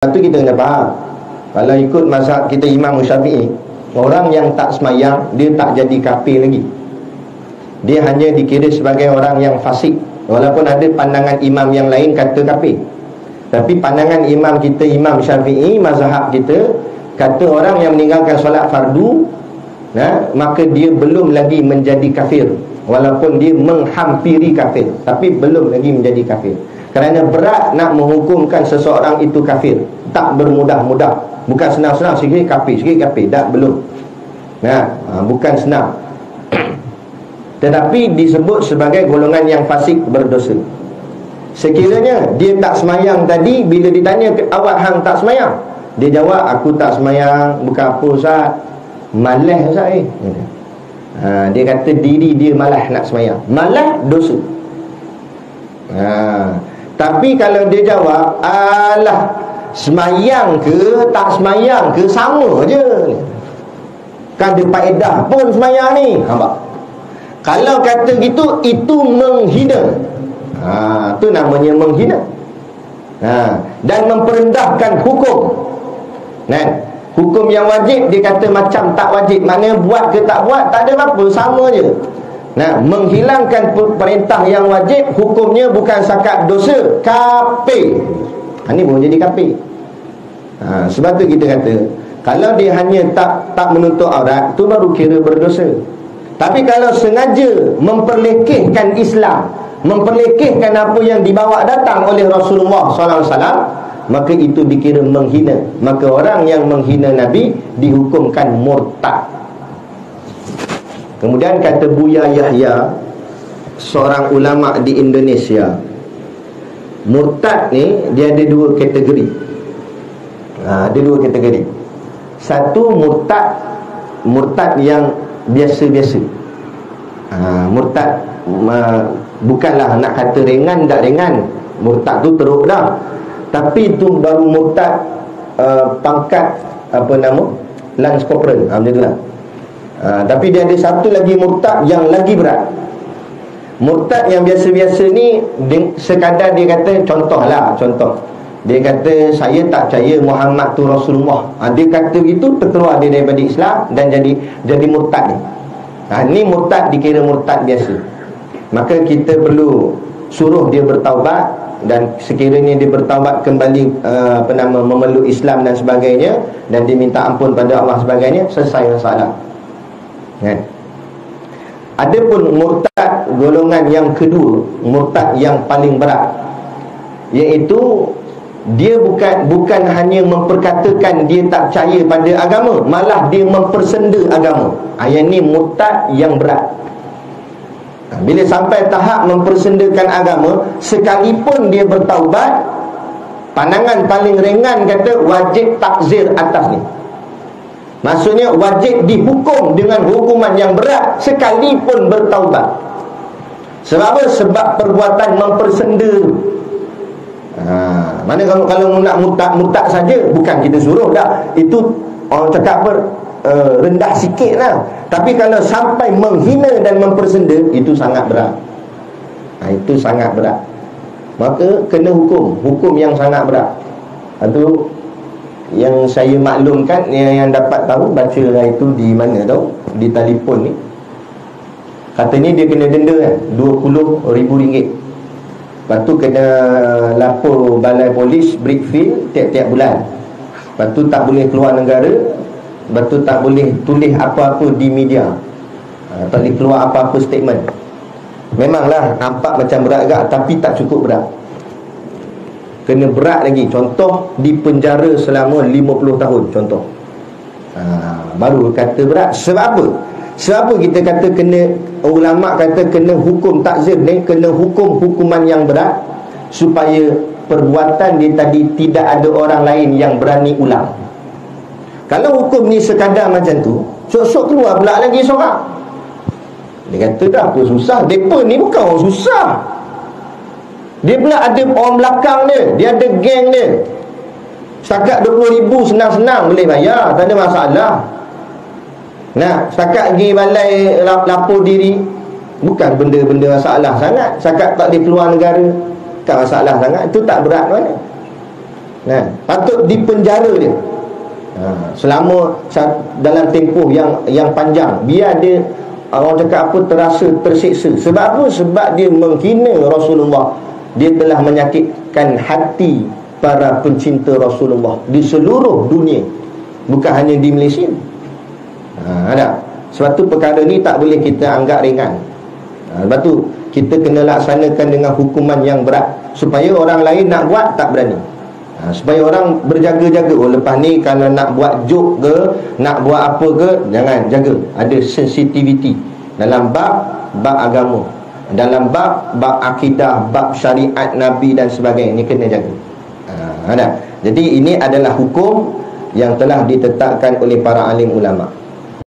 Itu kita kena faham. Kalau ikut mazhab kita Imam Syafi'i, orang yang tak semayang dia tak jadi kafir lagi. Dia hanya dikira sebagai orang yang fasik. Walaupun ada pandangan imam yang lain kata kafir, tapi pandangan imam kita Imam Syafi'i, mazhab kita, kata orang yang meninggalkan solat fardu, maka dia belum lagi menjadi kafir. Walaupun dia menghampiri kafir, tapi belum lagi menjadi kafir. Kerana berat nak menghukumkan seseorang itu kafir. Tak bermudah-mudah. Bukan senang-senang sikit kafir, sikit kafir. Tak, belum. Bukan senang. Tetapi disebut sebagai golongan yang fasik berdosa. Sekiranya dia tak semayang tadi, bila ditanya, awak hang tak semayang? Dia jawab, aku tak semayang. Bukan apa Ustaz, malas Ustaz dia kata diri dia malas nak semayang. Malas dosa. Tapi kalau dia jawab, alah, semayang ke tak semayang ke sama je, kan ada faedah pun semayang ni. Nampak? Kalau kata gitu, itu menghina. Itu namanya menghina. Dan memperendahkan hukum. Hukum yang wajib dia kata macam tak wajib. Maknanya buat ke tak buat tak ada apa-apa, sama je. Menghilangkan perintah yang wajib, hukumnya bukan sakat dosa, kafir. Ini boleh jadi kafir. Sebab tu kita kata, kalau dia hanya tak menutup aurat, tu baru kira berdosa. Tapi kalau sengaja memperlekehkan Islam, memperlekehkan apa yang dibawa datang oleh Rasulullah SAW, maka itu dikira menghina. Maka orang yang menghina Nabi dihukumkan murtad. Kemudian kata Buya Yahya, seorang ulama di Indonesia, murtad ni dia ada dua kategori. Ada dua kategori. Satu murtad yang biasa-biasa. Murtad bukanlah nak kata ringan tak ringan. Murtad tu teruk dah. Tapi itu baru murtad pangkat apa nama? Lance Corporal. Macam tu lah. Tapi dia ada satu lagi murtad yang lagi berat. Murtad yang biasa-biasa ni sekadar dia kata, contoh. Dia kata saya tak percaya Muhammad tu Rasulullah. Dia kata begitu, terkeluar dia daripada Islam dan jadi murtad ni. Ni murtad dikira murtad biasa. Maka kita perlu suruh dia bertaubat, dan sekiranya dia bertaubat kembali memeluk Islam dan sebagainya, dan dia minta ampun pada Allah sebagainya, selesai masalah. Adapun murtad golongan yang kedua, murtad yang paling berat, iaitu dia bukan hanya memperkatakan dia tak percaya pada agama, malah dia mempersenda agama. Yang ni murtad yang berat. Bila sampai tahap mempersendakan agama, sekalipun dia bertaubat, pandangan paling ringan kata wajib takzir atas ni. Maksudnya wajib dihukum dengan hukuman yang berat sekalipun bertaubat. Sebab apa? Sebab perbuatan mempersenda. Mana kalau nak murtad saja, bukan kita suruh dah. Itu orang cakap apa, rendah sikit lah. Tapi kalau sampai menghina dan mempersenda, itu sangat berat. Itu sangat berat. Maka kena hukum yang sangat berat. Itu yang saya maklumkan, yang dapat tahu, baca itu di mana tahu, di telefon ni. Katanya dia kena denda RM20,000. Lepas tu kena lapor balai polis Brickfield tiap-tiap bulan. Lepas tu tak boleh keluar negara. Lepas tu tak boleh tulis apa-apa di media. Tak boleh keluar apa-apa statement. Memanglah nampak macam berat agak, tapi tak cukup berat. Kena berat lagi. Contoh, di penjara selama 50 tahun. Contoh. Baru kata berat. Sebab apa? Sebab apa kita kata kena, ulama kata kena hukum takzir ni, kena hukuman yang berat, supaya perbuatan dia tadi tidak ada orang lain yang berani ulang. Kalau hukum ni sekadar macam tu, sok-sok keluar pula lagi seorang. Dia kata dah apa susah. Mereka ni bukan orang susah. Dia pula ada orang belakang dia, dia ada geng dia. Setakat RM20,000 senang-senang boleh bayar, tak ada masalah. Setakat pergi balai lapor diri, bukan benda-benda masalah sangat. Setakat tak boleh keluar negara, bukan masalah sangat. Itu tak berat mana. Patut dipenjara dia. Selama dalam tempoh yang panjang, biar dia, orang cakap apa, terasa tersiksa. Sebab apa? Sebab dia menghina Rasulullah. Dia telah menyakitkan hati para pencinta Rasulullah di seluruh dunia, bukan hanya di Malaysia. Ada. Sebab tu perkara ni tak boleh kita anggap ringan. Sebab tu kita kena laksanakan dengan hukuman yang berat, supaya orang lain nak buat tak berani. Supaya orang berjaga-jaga. Lepas ni kalau nak buat joke ke, nak buat apa ke, jangan, jaga. Ada sensitivity dalam bab agama, dalam bab akidah, bab syariat Nabi dan sebagainya. Ini kena jaga. Jadi ini adalah hukum yang telah ditetapkan oleh para alim ulama'.